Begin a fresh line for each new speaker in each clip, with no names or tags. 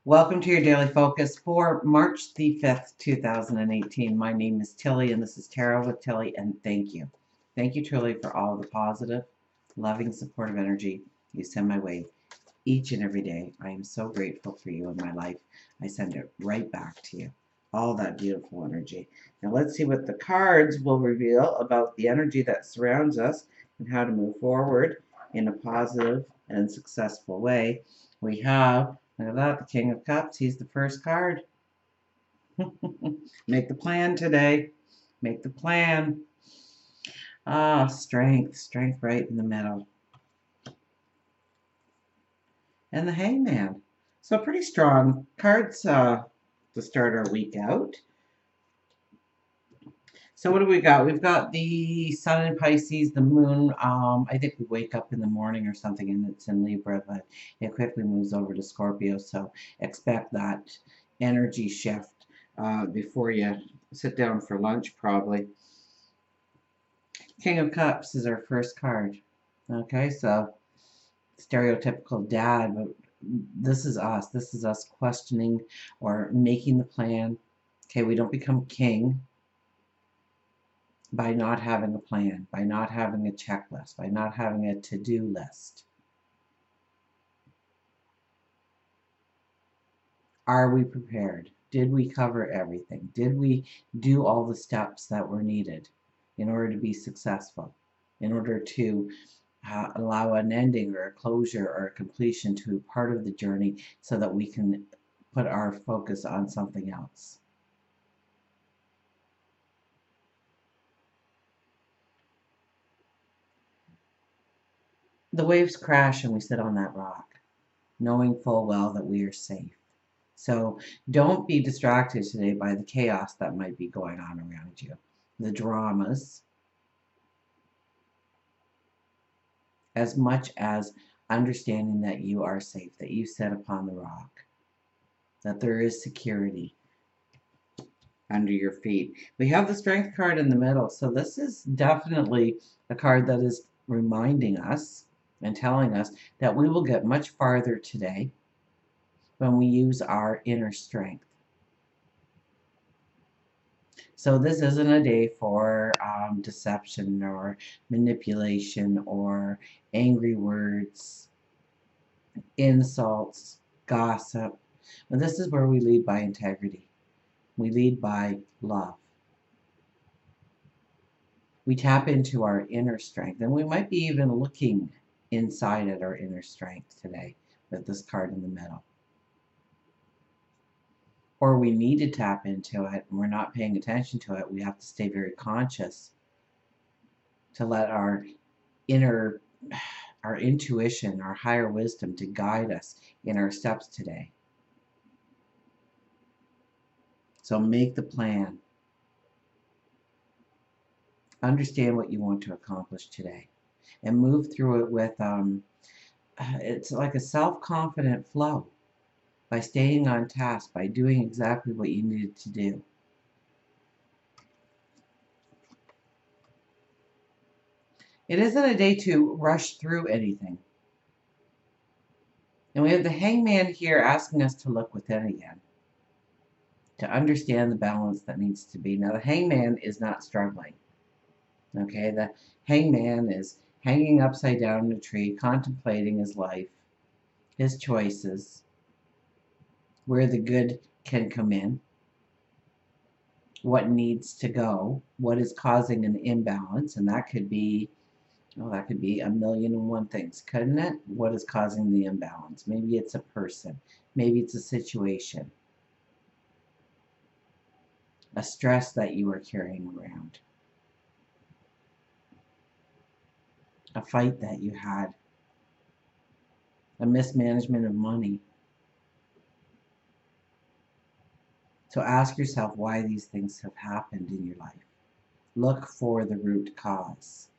Welcome to your daily focus for March the 5th, 2018. My name is Tilly, and this is Tarot with Tilly, and thank you. Thank you, truly, for all the positive, loving, supportive energy you send my way each and every day. I am so grateful for you in my life. I send it right back to you. All that beautiful energy. Now let's see what the cards will reveal about the energy that surrounds us and how to move forward in a positive and successful way. We have, look at that, the King of Cups. He's the first card. Make the plan today. Make the plan. Ah, strength. Strength right in the middle. And the Hangman. So pretty strong cards to start our week out. So what do we got? We've got the Sun in Pisces, the Moon. I think we wake up in the morning or something and it's in Libra, but it quickly moves over to Scorpio. So expect that energy shift before you sit down for lunch, probably. King of Cups is our first card. Okay, so stereotypical dad, but this is us. This is us questioning or making the plan. Okay, we don't become king by not having a plan, by not having a checklist, by not having a to-do list. Are we prepared? Did we cover everything? Did we do all the steps that were needed in order to be successful, in order to allow an ending or a closure or a completion to part of the journey so that we can put our focus on something else? The waves crash and we sit on that rock, knowing full well that we are safe. So don't be distracted today by the chaos that might be going on around you, the dramas, as much as understanding that you are safe, that you sit upon the rock, that there is security under your feet. We have the Strength card in the middle, so this is definitely a card that is reminding us and telling us that we will get much farther today when we use our inner strength. So this isn't a day for deception or manipulation or angry words, insults, gossip. But this is where we lead by integrity. We lead by love. We tap into our inner strength, and we might be even looking inside at our inner strength today with this card in the middle. Or we need to tap into it and we're not paying attention to it. We have to stay very conscious to let our intuition, our higher wisdom to guide us in our steps today. So make the plan. Understand what you want to accomplish today and move through it with, it's like a self-confident flow by staying on task, by doing exactly what you needed to do. It isn't a day to rush through anything. And we have the Hangman here asking us to look within again, to understand the balance that needs to be. Now, the Hangman is not struggling. Okay, the Hangman is hanging upside down in a tree, contemplating his life, his choices, where the good can come in, what needs to go, what is causing an imbalance, and that could be, well, that could be a million and one things, couldn't it? What is causing the imbalance? Maybe it's a person, maybe it's a situation, a stress that you are carrying around, a fight that you had, a mismanagement of money. So ask yourself why these things have happened in your life. Look for the root cause.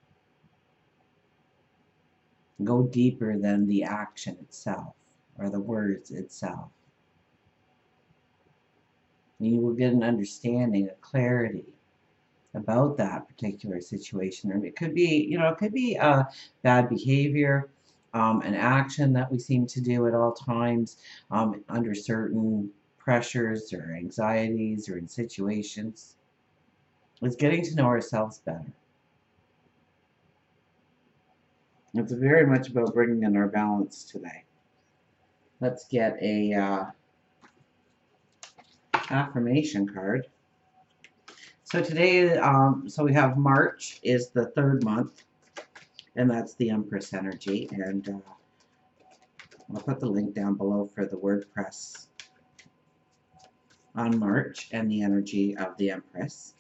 Go deeper than the action itself or the words itself. And you will get an understanding, a clarity about that particular situation. Or it could be, it could be bad behavior, an action that we seem to do at all times under certain pressures or anxieties or in situations. It's getting to know ourselves better. It's very much about bringing in our balance today. Let's get a affirmation card. So today, so we have March is the 3rd month, and that's the Empress energy. And I'll put the link down below for the WordPress on March and the energy of the Empress.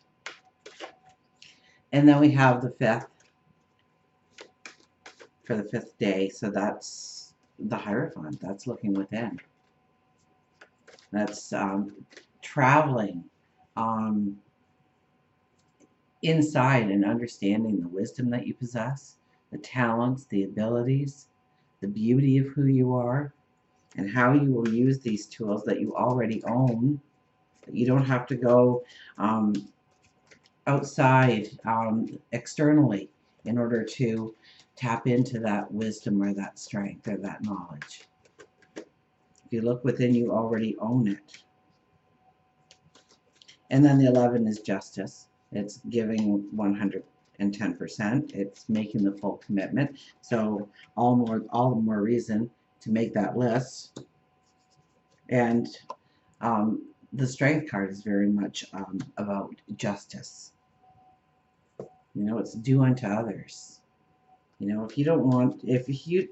And then we have the 5th for the 5th day. So that's the Hierophant. That's looking within. That's traveling inside and understanding the wisdom that you possess, the talents, the abilities, the beauty of who you are, and how you will use these tools that you already own. You don't have to go outside externally in order to tap into that wisdom or that strength or that knowledge. If you look within, you already own it. And then the 11 is justice. It's giving 110%. It's making the full commitment. So all the more reason to make that list. And the Strength card is very much about justice. You know, it's do unto others. You know, if you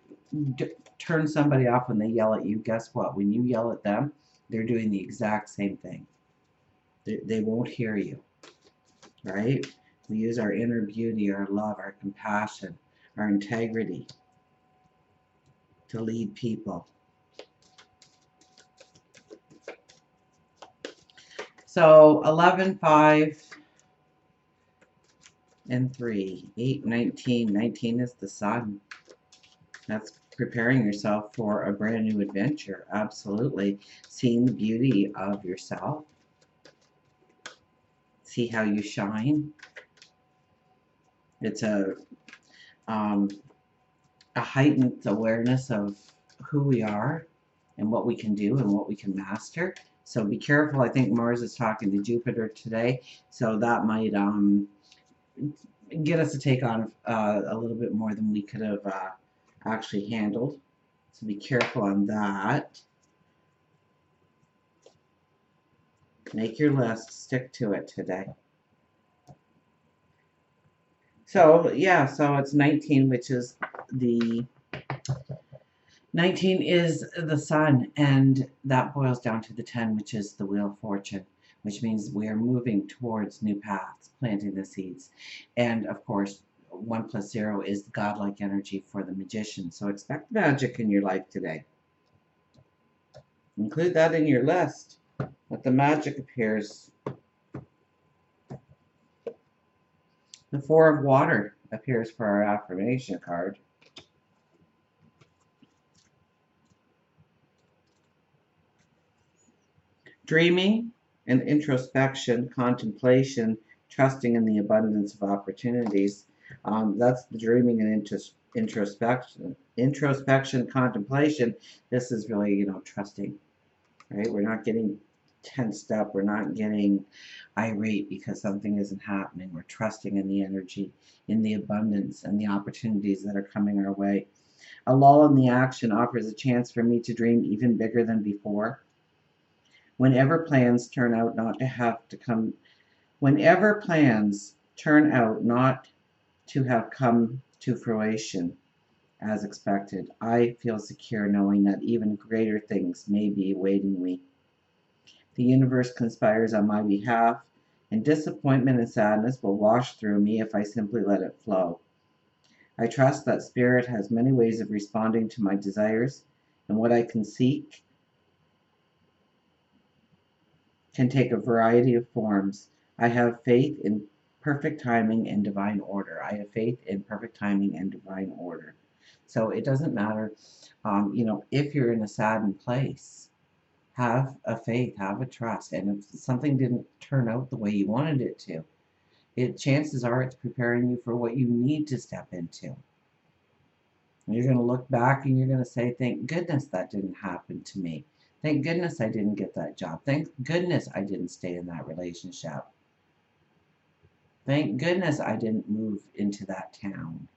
turn somebody off when they yell at you, guess what? When you yell at them, they're doing the exact same thing. They won't hear you, right? We use our inner beauty, our love, our compassion, our integrity to lead people. So 11, 5, and 3, 8, 19. 19 is the Sun. That's preparing yourself for a brand new adventure. Absolutely. Seeing the beauty of yourself. See how you shine. It's a heightened awareness of who we are and what we can do and what we can master. So be careful. I think Mars is talking to Jupiter today, so that might get us to take on a little bit more than we could have actually handled. So be careful on that. Make your list. Stick to it today. So yeah, so it's 19, which is the 19 is the Sun, and that boils down to the 10, which is the Wheel of Fortune, which means we are moving towards new paths, planting the seeds. And of course, 1 + 0 is the godlike energy for the magician. So expect magic in your life today. Include that in your list. Let the magic appears. The 4 of Water appears for our affirmation card. Dreaming and introspection, contemplation, trusting in the abundance of opportunities. That's the dreaming and introspection. Introspection, contemplation. This is really, you know, trusting, right? We're not getting tensed up. We're not getting irate because something isn't happening. We're trusting in the energy, in the abundance, and the opportunities that are coming our way. A lull in the action offers a chance for me to dream even bigger than before. Whenever plans turn out not to have come to fruition as expected, I feel secure knowing that even greater things may be awaiting me. The universe conspires on my behalf, and disappointment and sadness will wash through me if I simply let it flow. I trust that Spirit has many ways of responding to my desires, and what I can seek can take a variety of forms. I have faith in perfect timing and divine order. I have faith in perfect timing and divine order. So it doesn't matter, you know, if you're in a saddened place, have a faith, have a trust. And if something didn't turn out the way you wanted it to, chances are it's preparing you for what you need to step into. You're going to look back and you're going to say, thank goodness that didn't happen to me. Thank goodness I didn't get that job. Thank goodness I didn't stay in that relationship. Thank goodness I didn't move into that town.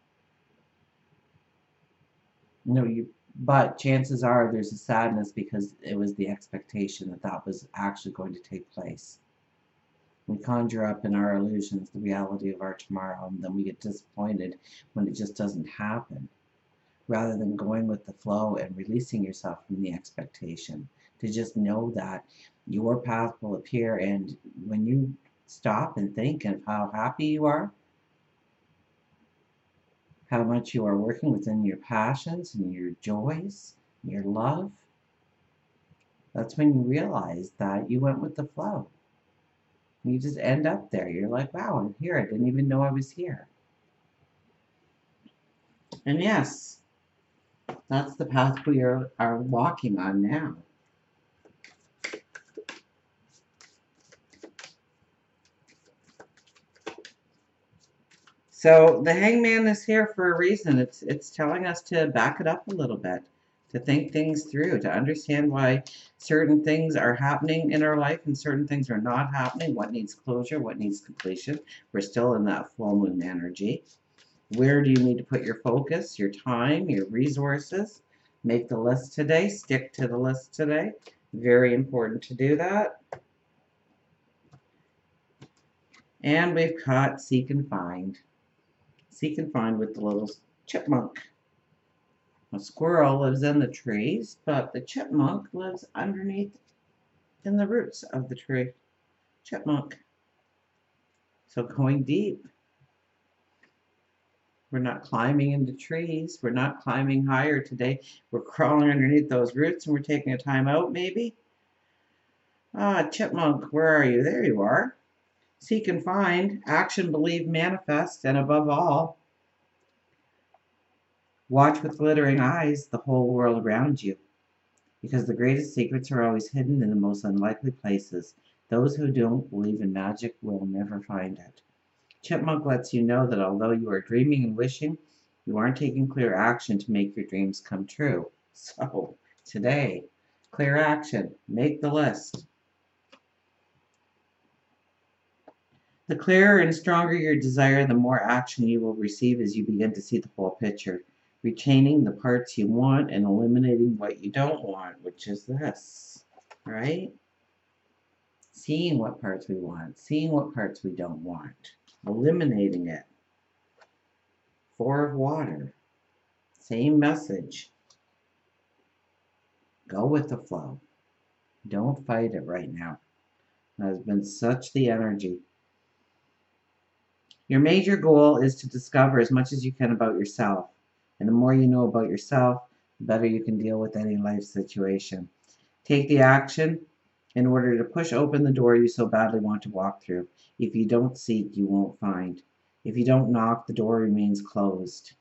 But chances are there's a sadness because it was the expectation that that was actually going to take place. We conjure up in our illusions the reality of our tomorrow, and then we get disappointed when it just doesn't happen, rather than going with the flow and releasing yourself from the expectation. To just know that your path will appear, and when you stop and think of how happy you are, how much you are working within your passions and your joys, your love, that's when you realize that you went with the flow. You just end up there. You're like, wow, I'm here. I didn't even know I was here. And yes, that's the path we are walking on now. So the hangman is here for a reason. It's telling us to back it up a little bit, to think things through, to understand why certain things are happening in our life and certain things are not happening, what needs closure, what needs completion. We're still in that full moon energy. Where do you need to put your focus, your time, your resources? Make the list today. Stick to the list today. Very important to do that. And we've got seek and find. Seek and find with the little chipmunk. A squirrel lives in the trees, but the chipmunk lives underneath in the roots of the tree. Chipmunk. So going deep. We're not climbing into trees. We're not climbing higher today. We're crawling underneath those roots and we're taking a time out maybe. Ah, chipmunk, where are you? There you are. Seek and find, action, believe, manifest, and above all, watch with glittering eyes the whole world around you, because the greatest secrets are always hidden in the most unlikely places. Those who don't believe in magic will never find it. Chipmunk lets you know that although you are dreaming and wishing, you aren't taking clear action to make your dreams come true. So, today, clear action. Make the list. The clearer and stronger your desire, the more action you will receive as you begin to see the whole picture, retaining the parts you want and eliminating what you don't want, which is this, right? Seeing what parts we want, seeing what parts we don't want, eliminating it. Four of water, same message. Go with the flow. Don't fight it right now. That has been such the energy. Your major goal is to discover as much as you can about yourself. And the more you know about yourself, the better you can deal with any life situation. Take the action in order to push open the door you so badly want to walk through. If you don't seek, you won't find. If you don't knock, the door remains closed.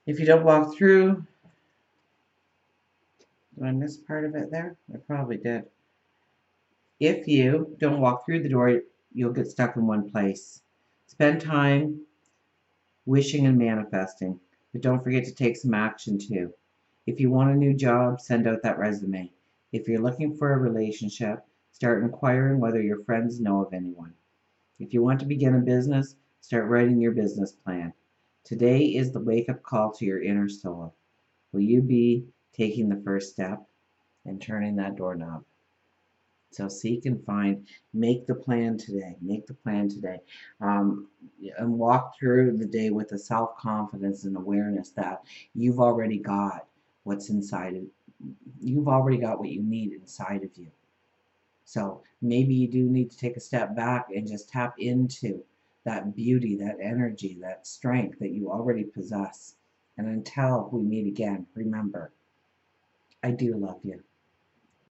If you don't walk through, did I miss part of it there? I probably did. If you don't walk through the door, you'll get stuck in one place. Spend time wishing and manifesting, but don't forget to take some action too. If you want a new job, send out that resume. If you're looking for a relationship, start inquiring whether your friends know of anyone. If you want to begin a business, start writing your business plan. Today is the wake-up call to your inner soul. Will you be taking the first step and turning that doorknob? So seek and find. Make the plan today. Make the plan today. And walk through the day with a self-confidence and awareness that you've already got what's inside of you. You've already got what you need inside of you. So maybe you do need to take a step back and just tap into that beauty, that energy, that strength that you already possess. And until we meet again, remember, I do love you.